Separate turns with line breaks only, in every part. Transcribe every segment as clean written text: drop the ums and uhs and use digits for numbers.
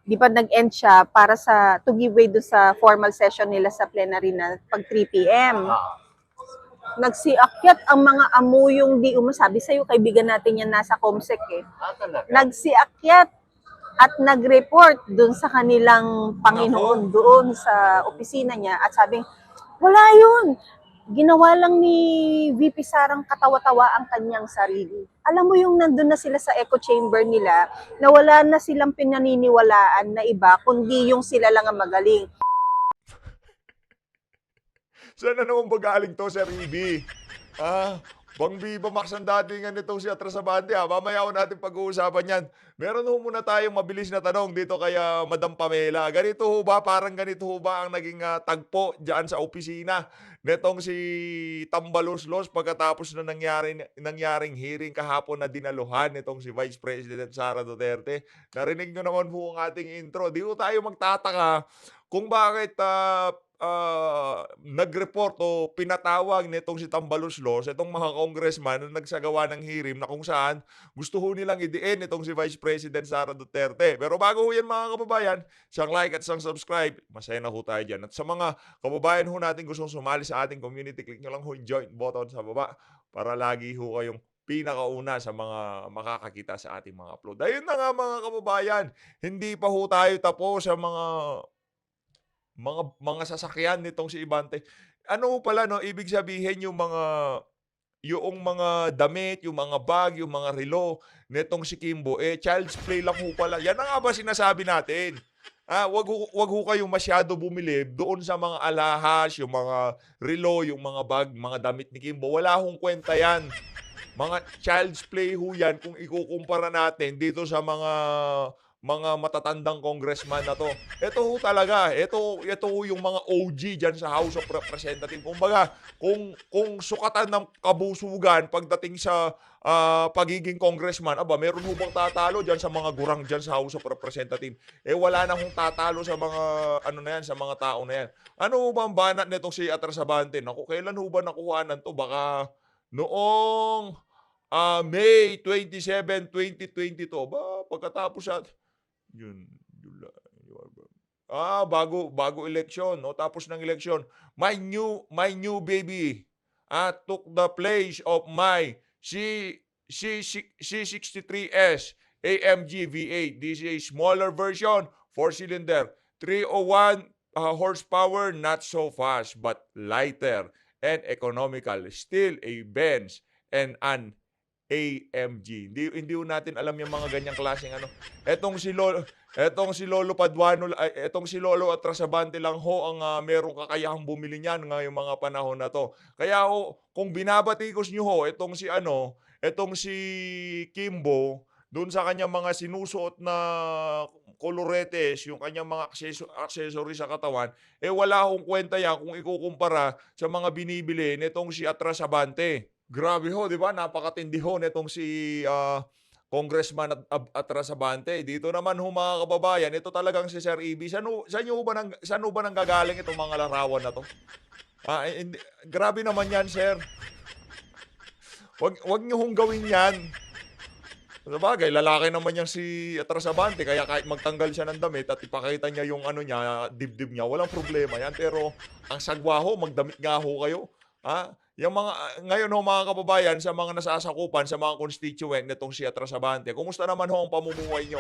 di ba nag-end siya para to give way do sa formal session nila sa plenary na pag 3 p.m. Nagsiakyat ang mga amuyong di sabi sa'yo, kaibigan natin yan nasa COMSEC eh. Nagsiakyat at nag-report doon sa kanilang Panginoon, doon sa opisina niya at sabing, wala yun. Ginawa lang ni VP Sarang katawa-tawa ang kanyang sarili. Alam mo yung nandun na sila sa echo chamber nila, na wala na silang pinaniniwalaan na iba, kundi yung sila lang ang magaling.
Saan na naman ba galing to, Sir EB? Bang Viva Max ang datingan nitong si Atrasabante. Mamaya ko natin pag-uusapan yan. Meron ho muna tayong mabilis na tanong dito kay Madam Pamela. Ganito ho ba, parang ganito ho ba ang naging tagpo dyan sa opisina netong si Tambaloslos pagkatapos na nangyaring hearing kahapon na dinaluhan nitong si Vice President Sara Duterte? Narinig nyo naman po ang ating intro. Di ho tayo magtataka kung bakit nag-report o pinatawag nitong si Tambaloslos, itong mga congressman na nagsagawa ng hearing na kung saan gusto ho nilang idiin itong si Vice President Sara Duterte. Pero bago ho yan mga kababayan, siyang like at siyang subscribe, masaya na ho tayo dyan. At sa mga kababayan ho natin gustong sumali sa ating community, click nyo lang ho yung join button sa baba para lagi ho kayong pinakauna sa mga makakakita sa ating mga upload. Ayun na nga mga kababayan, hindi pa ho tayo tapos sa mga sasakyan nitong si Ibante. Ano pala 'no, ibig sabihin yung mga damit, yung mga bag, yung mga relo nitong si Kimbo, child's play lang ho pala. Yan na nga ba sinasabi natin. Wag ho kayong masyado bumili doon sa mga alahas, yung mga relo, yung mga bag, mga damit ni Kimbo. Wala hong kwenta yan. Mga child's play ho yan kung ikukumpara natin dito sa mga matatandang congressman na 'to. Ito ho talaga, ito ho yung mga OG diyan sa House of Representatives. Kumbaga, kung sukatan ng kabusugan pagdating sa pagiging congressman, meron ho bang tatalo diyan sa mga gurang diyan sa House of Representatives? Wala na hong tatalo sa mga ano na yan, sa mga tao na yan. Ano ho ba ang banat nitong si Atrasabante? Naku, kailan ho ba nakuhanan 'to? Baka noong May 27, 2022. Pagkatapos yun, July, bago eleksyon, no? Tapos ng eleksyon, my new baby took the place of my C63S AMG V8. This is a smaller version, 4-cylinder, 301 horsepower, not so fast, but lighter and economical. Still a Benz and an AMG. Hindi natin alam yung mga ganyang klaseng ano. Etong si Lolo Paduano, etong si Lolo Atrasabante lang ho ang merong kakayahang bumili niyan ngayong mga panahon na to. Kaya ho, kung binabatikos niyo ho etong si Kimbo doon sa kanyang mga sinusuot na koloretes, yung kanyang mga accessory sa katawan, wala hong kwenta yan kung ikukumpara sa mga binibili nitong si Atrasabante. Grabe ho, 'di ba? Napakatindi ho nitong si Congressman Atrasabante. Dito naman ho mga kababayan, ito talagang si Sir EB. Saan ho ba nanggagaling itong mga larawan na 'to? Hindi, grabe naman 'yan, sir. Wag niyo hong gawin 'yan. Sabagay, lalaki naman 'yang si Atrasabante kaya kahit magtanggal siya ng damit at ipakita niya yung ano niya, dibdib niya, walang problema 'yan. Pero ang sagwa ho, magdamit nga ho kayo. Yung mga ngayon ho mga kababayan, sa mga nasasakupan, sa mga constituent nitong si Atrasabante, kumusta naman ho ang pamumuhay niyo?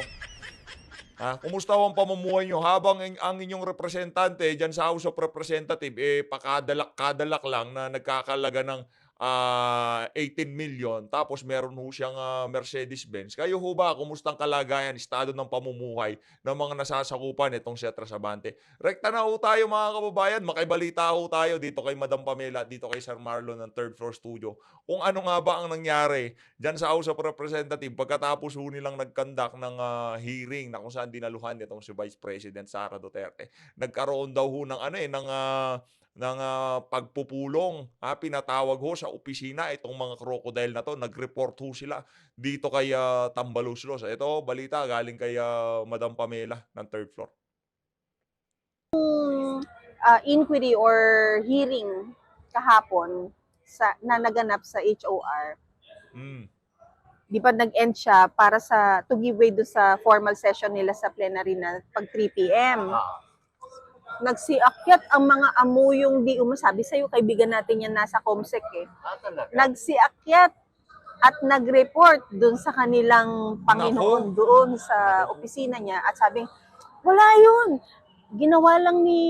Kumusta ho ang pamumuhay niyo habang ang inyong representante diyan sa House of Representatives pakadalak-kadalak lang na nagkakahalaga ng 18 million tapos meron ho siyang Mercedes-Benz. Kayo ho ba, kumusta ang kalagayan, estado ng pamumuhay ng mga nasasakupan nitong si Atrasabante? Rekta na ho tayo mga kababayan, makibalita ho tayo dito kay Madam Pamela, dito kay Sir Marlon ng Third Floor Studio. Kung ano nga ba ang nangyari diyan sa House of Representatives pagkatapos ho nilang nag-conduct ng hearing na kung saan dinaluhan nitong si Vice President Sara Duterte. Nagkaroon daw ho ng pagpupulong. Pinatawag ho sa opisina itong mga crocodile na 'to. Nag-report ho sila dito kay Tambaloslos. Ito, balita galing kay Madam Pamela ng Third Floor.
Inquiry or hearing kahapon na naganap sa HOR. di ba nag-end siya para to give way do sa formal session nila sa plenary na pag 3 p.m. Nagsiakyat ang mga amuyong di umasabi sa'yo, kaibigan natin yan nasa COMSEC eh. Nagsiakyat at nag-report doon sa kanilang Panginoon, doon sa opisina niya at sabing, wala yun. Ginawa lang ni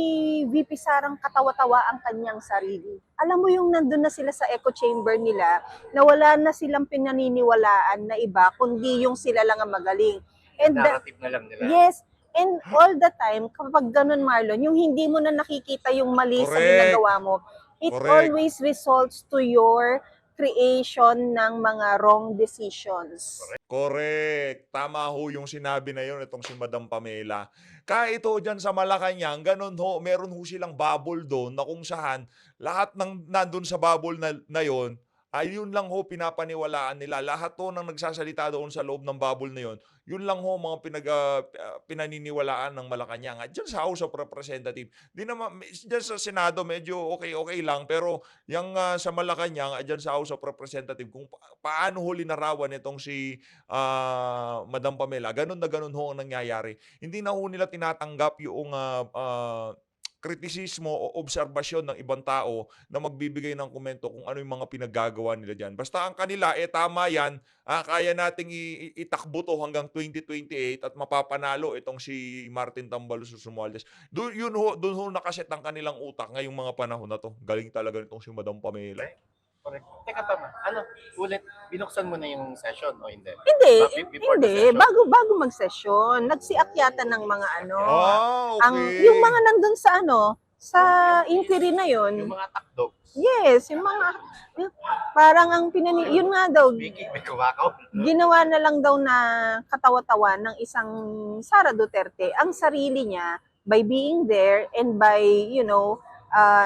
VP Sarang katawa-tawa ang kanyang sarili. Alam mo yung nandun na sila sa echo chamber nila na wala na silang pinaniniwalaan na iba, kundi yung sila lang ang magaling. And
Narrative na lang nila.
yes, and all the time, kapag ganun Marlon, yung hindi mo na nakikita yung mali sa
Correct.
ginagawa mo, it
Correct.
always results to your creation ng mga wrong decisions.
Correct. Tama ho yung sinabi na yun, itong si Madam Pamela. Kahit ho dyan sa Malacanang, ganun ho, meron ho silang bubble doon na kung saan lahat ng nandun sa bubble na yun, ayun lang ho pinapaniwalaan nila. Lahat ho nang nagsasalita doon sa loob ng bubble na yun, yun lang ho mga pinaniniwalaan ng Malacanang. At dyan sa House of Representatives, di naman, dyan sa Senado medyo okay lang, pero yung sa Malacanang, dyan sa House of Representatives, kung paano ho linarawan itong si Madam Pamela, ganun na ganun ho ang nangyayari. Hindi na ho nila tinatanggap yung kritisismo o obserbasyon ng ibang tao na magbibigay ng komento kung ano yung mga pinaggagawa nila dyan. Basta ang kanila, tama yan, kaya nating itakbo to hanggang 2028 at mapapanalo itong si Martin Tambalus Romualdez. Doon ho nakaset ang kanilang utak ngayong mga panahon na to. Galing talaga nitong si Madam Pamela.
Correct. Teka, tama. Ulit, binuksan mo na yung session o hindi?
Hindi,
Before the
hindi.
session?
Bago mag-session, nagsiakyatan ng mga
Okay.
yung mga nandun sa inquiry na
Yung
yun.
mga takdog,
Yes, yung mga, parang yun nga daw,
Vicky, may kumakaw.
ginawa na lang daw na katawa-tawa ng isang Sara Duterte ang sarili niya by being there and by,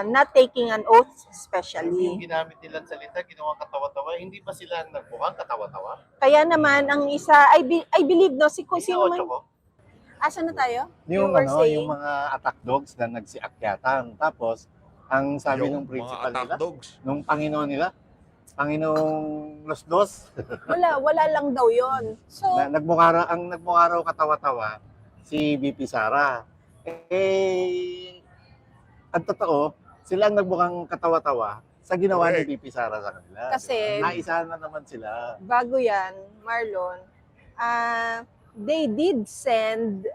not taking an oath
Yung
especially.
ginamit nilang salita, ginawa katawa-tawa, hindi ba sila nagmukhang katawa-tawa?
Kaya naman, ang isa, I believe, no, sino man,
Ocho ko.
asa na tayo?
Yung
You were
ano,
saying?
yung mga attack dogs na nagsiakyatan. Tapos, ang sabi
Yung
ng principal
mga attack
nila,
dogs.
nung Panginoon nila, Panginoong Los Dos,
Wala lang daw yon. So,
ang nagmukha raw katawa-tawa, si VP Sara. Ang totoo, sila ang nagmukhang katawa-tawa sa ginawa
Correct.
ni VP Sara sa kanila.
Kasi-
Naisa na naman sila.
bago yan, Marlon, they did send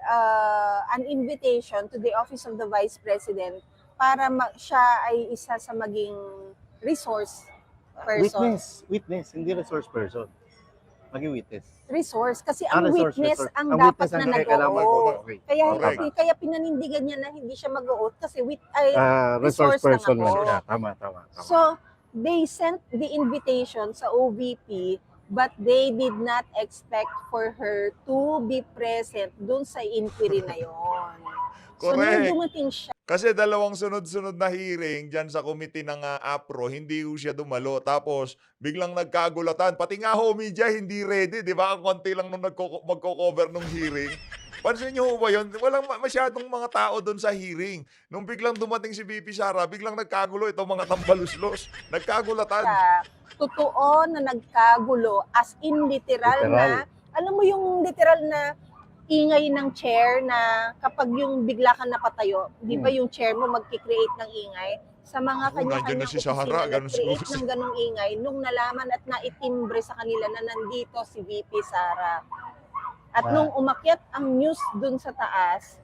an invitation to the Office of the Vice President para siya ay isa sa maging resource person.
Witness, hindi resource person. Maging witness.
Resource, kasi ang
Resource,
witness
resource.
ang
Ang
dapat
witness
na
ang kailangan
nag-oo.
mag-oo. Okay.
Kaya,
Correct.
kaya pinanindigan niya na hindi siya mag-oath kasi
Resource
resource lang
person lang
ako.
siya. Tama.
So, they sent the invitation sa OVP but they did not expect for her to be present dun sa inquiry na yon. So, nung
Correct.
dumating siya,
Kasi dalawang sunod-sunod na hearing dyan sa committee ng APRO, hindi ho siya dumalo. Tapos, biglang nagkagulatan. Pati nga ho, media, hindi ready. Di ba? Ang konti lang nung magko-cover ng hearing. Pansin niyo ho ba yun? Walang masyadong mga tao doon sa hearing. Nung biglang dumating si VP Sara, biglang nagkagulo itong mga tambaluslos. Nagkagulatan.
totoo na nagkagulo as in literal na, alam mo yung literal na ingay ng chair na kapag yung bigla ka napatayo, di ba yung chair mo magki-create ng ingay? Sa mga
Nandiyan
kanya-kanyang
na si Sahara, ganun
nag-create
siguro.
ng ganong ingay nung nalaman at naitimbre sa kanila na nandito si VP Sara. At nung umakyat ang news dun sa taas,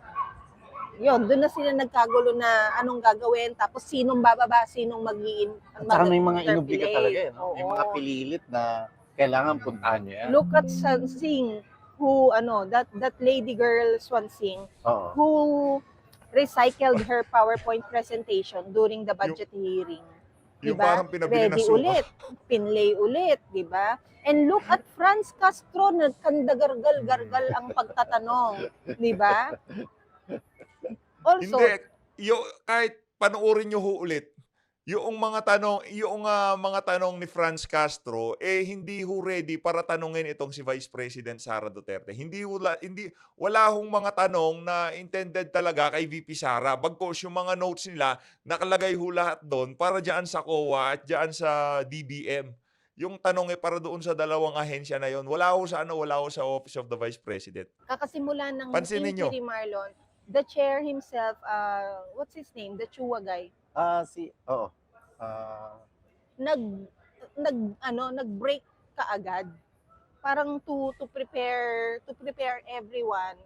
yun, dun na sila nagkagulo na anong gagawin, tapos sinong bababa, sinong mag-iin.
At saka may mga inubigat talaga eh. No? May
Oo.
mga pililit na kailangan puntahan niyo yan.
Look at Swansing, who, that lady girl Swansing,
Oo.
who recycled her PowerPoint presentation during the budget hearing.
Yung
Diba?
parang pinabili na
Ready
suka.
ulit, pinlay ulit, di ba? And look at Franz Castro, nagkandagargal-gargal ang pagtatanong, di ba? Also,
Hindi, kahit panoorin nyo ho ulit, yung mga tanong ni Franz Castro, hindi ho ready para tanungin itong si Vice President Sara Duterte. Wala hong mga tanong na intended talaga kay VP Sara. Bagkos yung mga notes nila, nakalagay ho lahat doon para diyan sa COA at diyan sa DBM. yung tanong para doon sa dalawang ahensya na yon. Wala ho sa wala ho sa Office of the Vice President.
Kakasimula ng
Pansinin nyo.
inquiry, Marlon, the chair himself, what's his name? The Chua guy.
Oo. Ah,
Nag-break kaagad. Parang to prepare everyone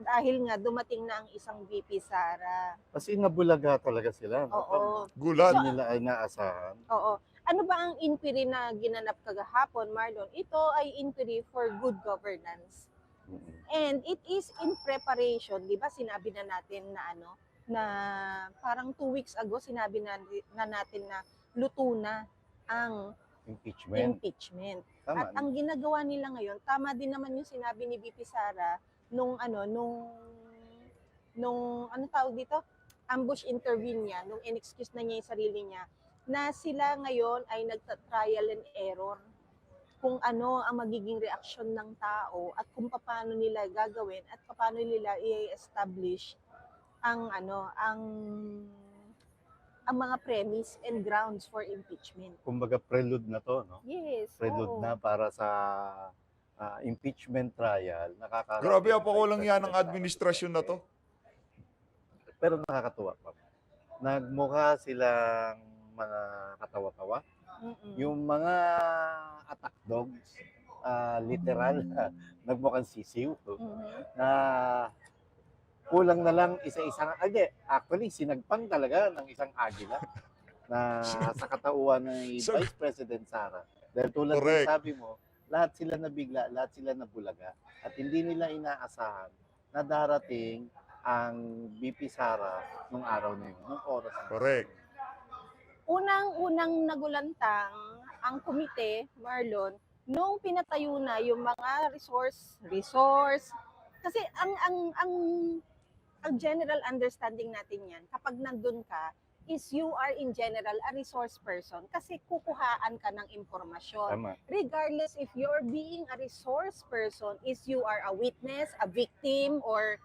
dahil nga dumating na ang isang VP Sara.
kasi nabulaga talaga sila. No?
Oo.
Gulat.
Hindi nila ay naasahan.
Oo. Ano ba ang inquiry na ginanap kagahapon, Marlon? Ito ay inquiry for good governance.
Mm-mm.
And it is in preparation, 'di ba? Sinabi na natin na parang 2 weeks ago sinabi na natin na luto na ang
Impeachment.
impeachment.
Tama.
At ang ginagawa nila ngayon, tama din naman yung sinabi ni VP Sara nung ano tawag dito? Ambush interview niya, nung in-excuse na niya yung sarili niya, na sila ngayon ay nagta-trial and error kung ano ang magiging reaksyon ng tao at kung paano nila gagawin at paano nila i-establish ang mga premise and grounds for impeachment.
Kumbaga prelude na to, no?
Yes.
Prelude
oo.
na para sa impeachment trial.
Grabe, apako lang yan ang administrasyon na to.
Pero nakakatuwa pa. Nagmukha silang mga katawa-tawa.
Mm-mm.
Yung mga attack dogs, literal, nagmukhang sisiw.
Mhm.
Na kulang na lang isa-isang, actually, sinagpang talaga ng isang agila na sa katauhan ng Vice President Sara. Dahil tulad ng
Correct.
sabi mo, lahat sila nabigla, lahat sila nabulaga. At hindi nila inaasahan na darating ang VP Sara nung araw na yun, nung oras na yun.
Correct.
Unang-unang nagulantang ang komite, Marlon, nung pinatayo na yung mga resource kasi ang general understanding natin yan kapag nandun ka is you are in general a resource person kasi kukuhaan ka ng impormasyon.
Tama.
Regardless if you're being a resource person is you are a witness, a victim, or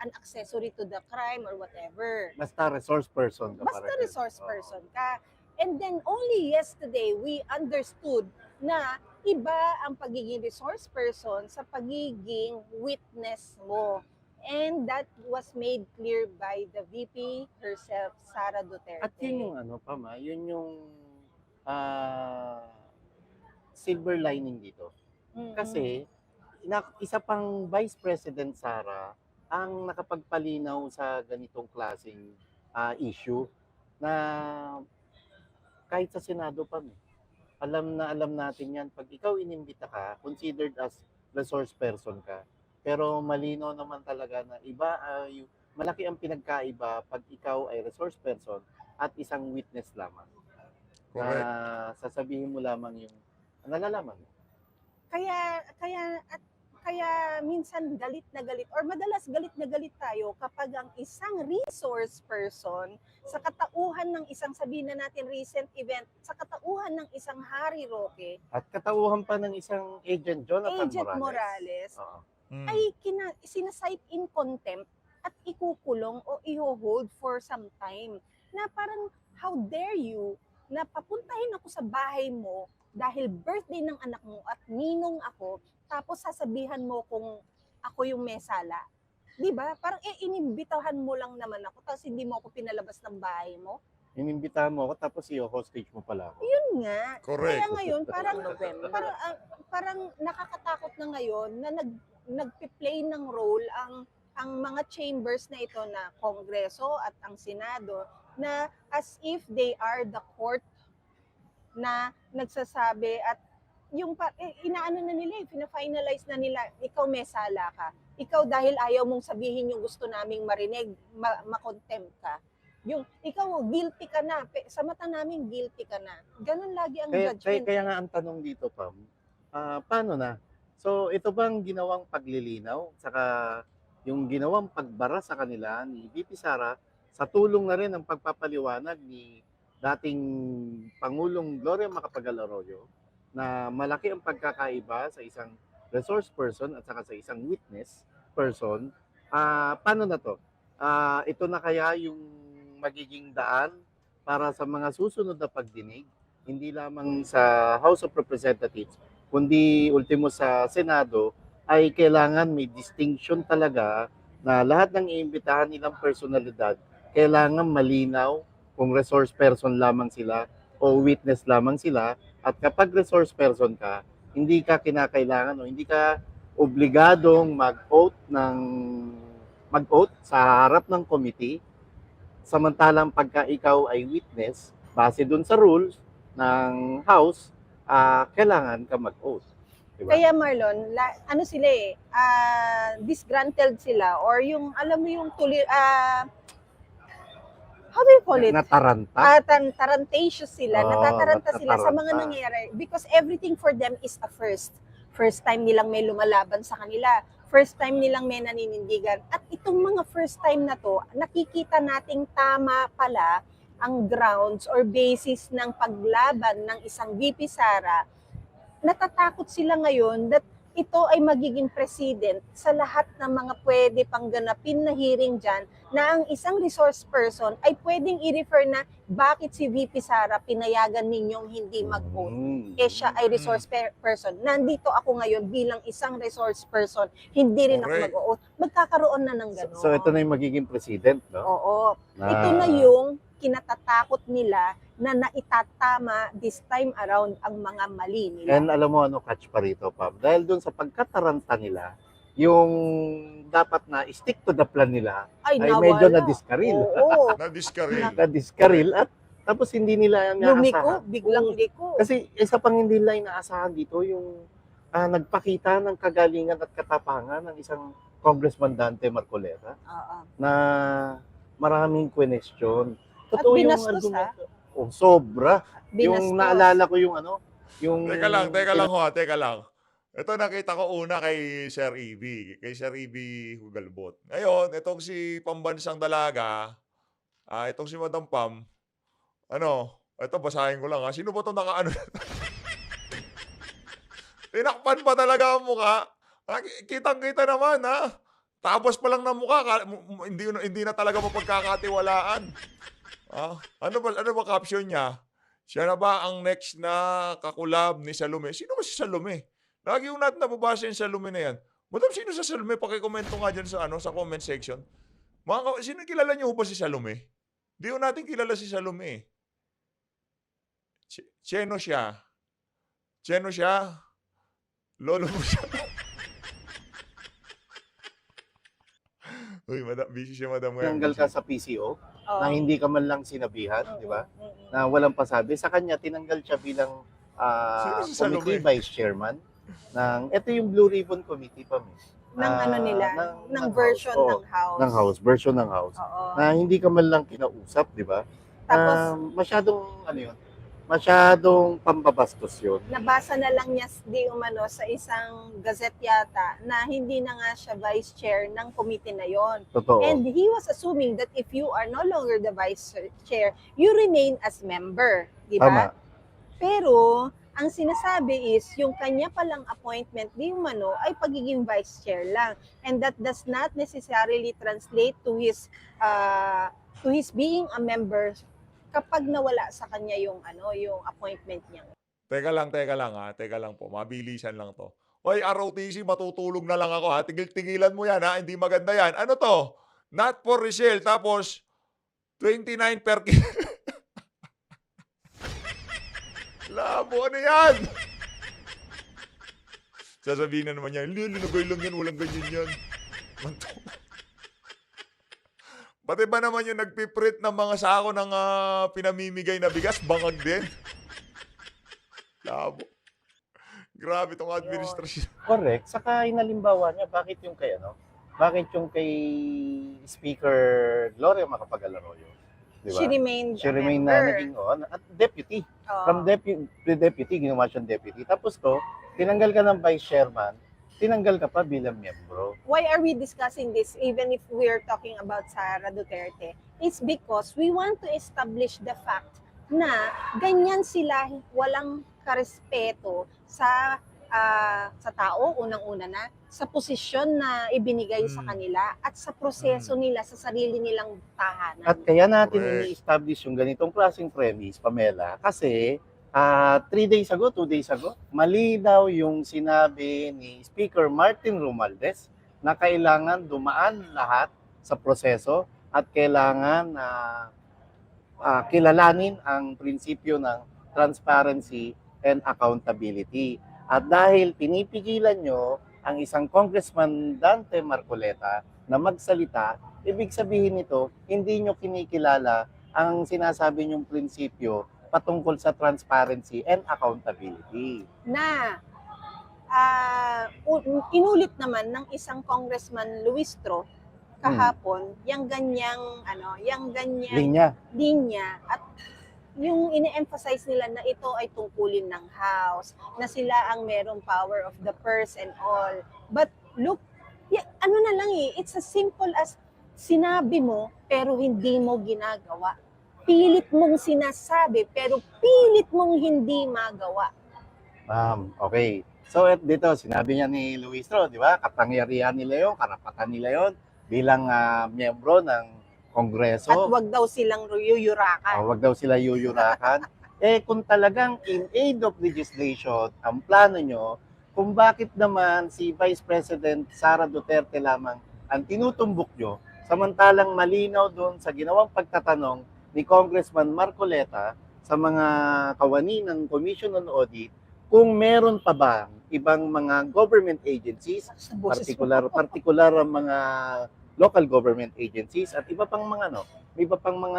an accessory to the crime or whatever.
Basta resource person ka
Basta
pa rin.
resource
Oo.
person ka. And then only yesterday we understood na iba ang pagiging resource person sa pagiging witness mo. And that was made clear by the VP herself, Sara Duterte.
At yun yung yun yung silver lining dito.
Mm-mm.
Kasi isa pang Vice President Sara ang nakapagpalinaw sa ganitong klaseng issue na kahit sa Senado pa, alam natin yan. Pag ikaw inimbita ka, considered as resource person ka. Pero malino naman talaga na malaki ang pinagkaiba pag ikaw ay resource person at isang witness lamang.
Correct.
Na sasabihin mo lamang yung nalalaman mo.
Kaya minsan galit na galit or madalas galit na galit tayo kapag ang isang resource person sa katauhan ng isang, sabihin na natin recent event, sa katauhan ng isang Harry Roque,
At katauhan pa ng isang Agent Jonathan
Agent
Morales.
Morales,
Oo.
ay sinasite in contempt at ikukulong o i-hold for some time. Na parang, how dare you na papuntahin ako sa bahay mo dahil birthday ng anak mo at ninong ako, tapos sasabihan mo kung ako yung may sala. Di ba? Parang inimbitahan mo lang naman ako, tapos hindi mo ako pinalabas ng bahay mo.
Inimbitahan mo ako tapos i-hostage mo pala ako.
Yun nga.
Correct.
Kaya ngayon, parang nakakatakot na ngayon na nagpi-play ng role ang mga chambers na ito na Kongreso at ang Senado na as if they are the court na nagsasabi at yung inaano na nila, fina-finalize na nila, ikaw may sala ka. Ikaw dahil ayaw mong sabihin yung gusto naming marinig, ma-contempt ka. Yung ikaw guilty ka na, sa mata namin guilty ka na. Ganun lagi ang judgment.
Kaya nga ang tanong dito, Pam, paano na? So ito bang ginawang paglilinaw, saka yung ginawang pagbara sa kanila ni VP Sara, sa tulong na rin ng pagpapaliwanag ni dating Pangulong Gloria Macapagal-Arroyo, na malaki ang pagkakaiba sa isang resource person at saka sa isang witness person. Paano na to? Ito na kaya yung magiging daan para sa mga susunod na pagdinig, hindi lamang sa House of Representatives, kundi ultimo sa Senado, ay kailangan may distinction talaga na lahat ng iimbitahan nilang personalidad, kailangan malinaw kung resource person lamang sila o witness lamang sila. At kapag resource person ka, hindi ka kinakailangan o hindi ka obligadong mag-oath sa harap ng committee. Samantalang pagka ikaw ay witness, base dun sa rules ng House, kailangan ka mag-oath. Diba?
Kaya Marlon, ano sila disgruntled sila or yung, alam mo yung how do you call it?
Nataranta.
Tarantatious sila,
Oo,
natataranta sila sa mga
natataranta.
nangyayari because everything for them is a first. First time nilang may lumalaban sa kanila. First time nilang may naninindigan. At itong mga first time na to, nakikita nating tama pala ang grounds or basis ng paglaban ng isang VP Sara. Natatakot sila ngayon that ito ay magiging president sa lahat ng mga pwede pangganapin na hearing dyan na ang isang resource person ay pwedeng i-refer na bakit si VP Sara pinayagan ninyong hindi mag-vote. Siya ay resource person. Nandito ako ngayon bilang isang resource person. Hindi rin ako
Correct.
mag-vote. Magkakaroon na ng gano'n.
So ito na yung magiging president, no?
Oo. Ito na yung kinatatakot nila na naitatama this time around ang mga mali nila.
And alam mo ano catch pa rito, Pam? Dahil dun sa pagkataranta nila, yung dapat na stick to the plan nila ay
nawala.
medyo na-discarril.
Oo.
Na-discourage.
Na-discaril at tapos hindi nila
Lumiko,
inaasahan.
biglang liko.
Kasi isa pang hindi nila inaasahan dito yung nagpakita ng kagalingan at katapangan ng isang Congressman Dante Marcoleta
Oo.
na maraming question.
At
Totoo yung
binastos,
argumento. Oh, sobra.
Binastos.
Yung naalala ko yung yung
Teka lang. Ito nakita ko una kay Sir EB, kay Sir EB Hugalbot. Ngayon, itong si pambansang dalaga, itong si Madam Pam, ito basahin ko lang ha. Sino ba itong nakaano? Tinakpan pa talaga ang mukha. Kitang-kita naman ha. Tapos pa lang ng mukha, hindi na talaga mapagkakatiwalaan. Ano ba caption niya? Siya na ba ang next na kakulab ni Salome? Sino ba si Salome? Lagi yung natin nababasa yung Salome na yan. Madam, sino sa Salome? Pakikomento nga dyan sa comment section. Sino kilala niyo ba si Salome? Di ko natin kilala si Salome. Cheno siya. Lolo mo siya. Uy, busy siya, madam.
tinanggal ka sa PCO
Oo.
na hindi ka man lang sinabihan, di ba? Na walang pasabi. Sa kanya, tinanggal siya bilang
Sino si Salome?
committee vice chairman ito yung Blue Ribbon Committee pa, miss.
Ng ano nila, ng version
House. Oo,
ng House.
ng House, version ng House.
Oo.
Na hindi ka man lang kinausap, di ba?
Tapos,
Masyadong pambabastos yun.
nabasa na lang niya di umano sa isang gazette yata na hindi na nga siya vice chair ng committee na yon.
Totoo.
And he was assuming that if you are no longer the vice chair, you remain as member, di ba?
Tama.
Pero ang sinasabi is yung kanya palang appointment di umano ay pagiging vice chair lang, and that does not necessarily translate to his being a member kapag nawala sa kanya yung appointment niya.
Teka lang po. Mabilisan lang to. Hoy, ROTC, matutulog na lang ako ha. Tigilan mo yan ha. Hindi maganda yan. Ano to? Not for resale. Tapos, 29 per kilo. Labo, ano yan? Sasabihin na naman niya, linagay lang yan. Walang ganyan yan. Pati ba naman yung nagpiprint ng mga sako ng pinamimigay na bigas, bangag din. Labo. Grabe itong administrasyon.
Correct. Saka inalimbawa niya, bakit yung kay Speaker Gloria Macapagal-Arroyo? Diba?
She remained
She
a
remained
member.
na naging at deputy.
Oo.
From deputy, ginawa siyang deputy. Tapos tinanggal ka ng vice chairman, tinanggal ka pa bilang miyembro.
Why are we discussing this even if we're talking about Sara Duterte? It's because we want to establish the fact na ganyan sila walang karespeto sa tao, unang-una na, sa posisyon na ibinigay sa kanila at sa proseso nila sa sarili nilang tahanan.
At kaya natin
Correct.
ini-establish yung ganitong klaseng premise, Pamela, kasi 2 days ago, malinaw yung sinabi ni Speaker Martin Romualdez na kailangan dumaan lahat sa proseso at kailangan kilalanin ang prinsipyo ng transparency and accountability. At dahil pinipigilan nyo ang isang Congressman Dante Marcoleta na magsalita, ibig sabihin nito, hindi nyo kinikilala ang sinasabi nyong prinsipyo patungkol sa transparency and accountability.
Na inulit naman ng isang Congressman Luistro kahapon yung ganyang linya at yung ine-emphasize nila na ito ay tungkulin ng House, na sila ang merong power of the purse and all. But look, ano na lang it's as simple as sinabi mo pero hindi mo ginagawa. Pilit mong sinasabi pero pilit mong hindi magawa.
Okay. So dito, sinabi niya ni Luistro, di ba? Kapangyarihan nila yun, karapatan nila yun bilang miyembro ng Kongreso.
At wag daw silang yuyurakan.
Wag daw sila yuyurakan. Kung talagang in aid of legislation ang plano nyo, kung bakit naman si Vice President Sara Duterte lamang ang tinutumbok nyo, samantalang malinaw doon sa ginawang pagtatanong ni Congressman Marcoleta sa mga kawani ng Commission on Audit, kung meron pa ba ibang mga government agencies, particular ang mga local government agencies at iba pang mga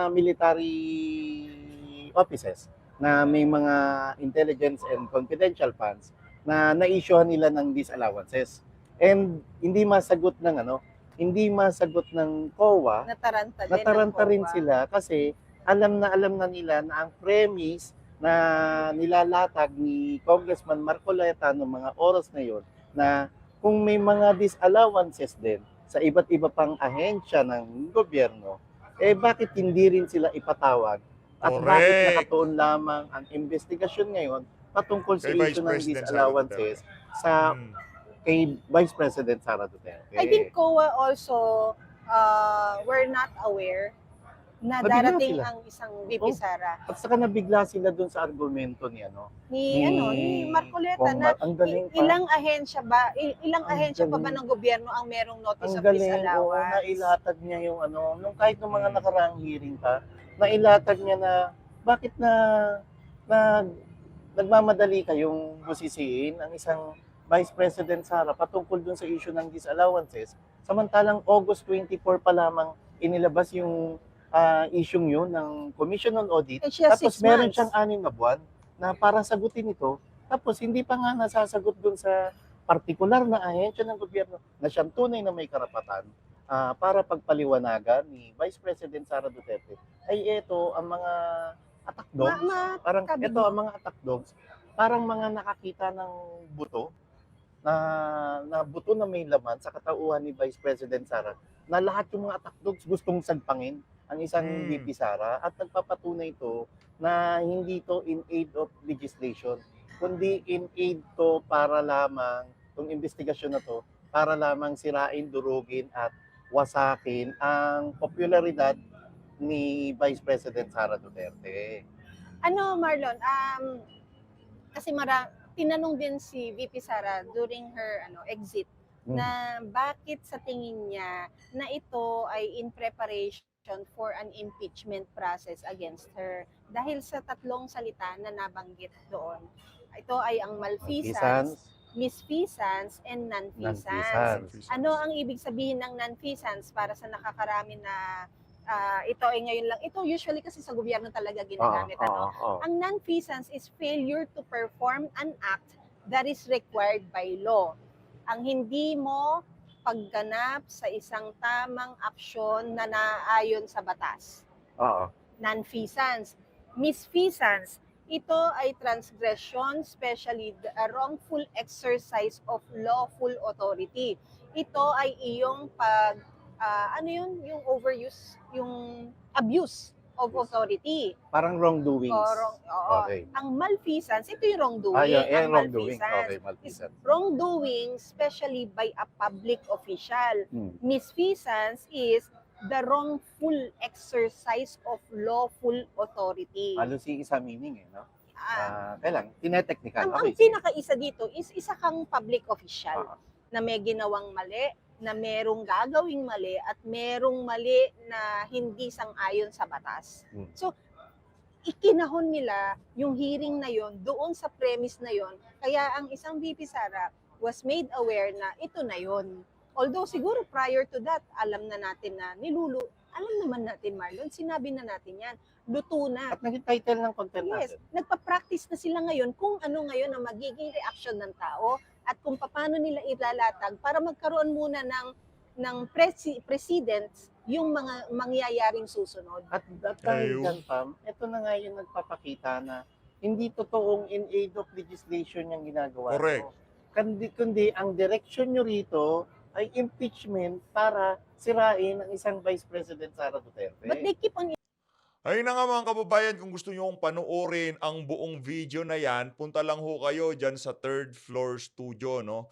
military offices na may mga intelligence and confidential funds na na-issuehan nila ng disallowances. And hindi masagot ng COA, nataranta rin sila kasi alam na nila na ang premise na nilalatag ni Congressman Marcoleta noong mga oras na yon na kung may mga disallowances din sa iba't iba pang ahensya ng gobyerno, bakit hindi rin sila ipatawag? At bakit nakatuon lamang ang investigasyon ngayon patungkol sa issue ng disallowances sa kay Vice President Sara Duterte?
I think COA also were not aware na
Nabigla
darating
sila.
ang isang VP Sara.
At saka nabigla sila dun sa argumento ni
Ni Marcoleta na
ang galing pa.
ilang ahensya ba
Ang
ahensya pa ba
galing.
ng gobyerno ang merong notice
Ang
of
galing,
disallowance?
nailatag niya yung nung kahit nung mga nakaraang hearing pa, nailatag niya na bakit na nagmamadali kayong busisiin ang isang Vice President Sara patungkol dun sa issue ng disallowances, samantalang August 24 pa lamang inilabas yung isyung yun ng Commission on Audit,
And she has
tapos
6
meron
months.
siyang 6 na buwan na para sagutin ito, tapos hindi pa nga nasasagot dun sa partikular na ahensya ng gobyerno na siyang tunay na may karapatan para pagpaliwanagan ni Vice President Sara Duterte, ay ito ang mga attack dogs. Parang ito ang mga attack dogs, parang mga nakakita ng buto na buto na may laman sa katauhan ni Vice President Sara, na lahat yung mga attack dogs gustong sagpangin ang isang VP Sara, at nagpapatunay ito na hindi to in aid of legislation, kundi in aid to para lamang itong investigasyon na to, para lamang sirain, durugin at wasakin ang popularidad ni Vice President Sara Duterte.
Marlon, kasi tinanong din si VP Sara during her exit na bakit sa tingin niya na ito ay in preparation for an impeachment process against her dahil sa tatlong salita na nabanggit doon. Ito ay ang malfeasance, misfeasance, and nonfeasance. Ano ang ibig sabihin ng nonfeasance para sa nakakarami na ito ay ngayon lang. Ito usually kasi sa gobyerno talaga ginagamit. Ang nonfeasance is failure to perform an act that is required by law. Ang hindi mo pagganap sa isang tamang aksyon na naayon sa batas. Nonfeasance. Misfeasance, ito ay transgression, especially the wrongful exercise of lawful authority. Ito ay iyong yung overuse, yung abuse of authority.
Parang wrongdoings.
Okay. Ang malfeasance, ito yung wrongdoing.
Ang wrongdoing. Okay, malfeasance.
Wrongdoing, especially by a public official. Misfeasance is the wrongful exercise of lawful authority.
Halos yung isa meaning no? Kailan? Tineteknikan.
Ang
Okay, sige.
pinakaisa dito is isa kang public official
Ah.
na may ginawang mali, na merong gagawing mali, at merong mali na hindi sang-ayon sa batas.
Hmm.
So, ikinahon nila yung hearing na yon doon sa premise na yon. Kaya ang isang VP Sara was made aware na ito na yon. Although siguro prior to that, alam na natin na alam naman natin, Marlon, sinabi na natin yan. Luto na.
At naging title ng content
Yes,
natin.
nagpa-practice na sila ngayon kung ano ngayon ang magiging reaction ng tao at kung paano nila ilalatag para magkaroon muna ng precedents yung mga mangyayaring susunod.
At dahil
Ayun.
dyan, Pam, ito na nga yung nagpapakita na hindi totoong in aid of legislation yung ginagawa.
Correct.
nyo. Kundi ang direction nyo rito ay impeachment para sirain ang isang Vice President Sara Duterte.
But they keep on
Ayun na nga mga kababayan, kung gusto nyo panoorin ang buong video na yan, punta lang ho kayo dyan sa third floor studio, no?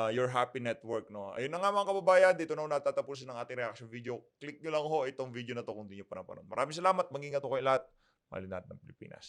Your Happy Network, no? Ayun na nga mga kababayan, dito na ho natatapusin ang ating reaction video. Click nyo lang ho itong video na to kung di nyo pa napanood. Maraming salamat, mag-ingat ho kayo lahat. Mahal natin ng Pilipinas.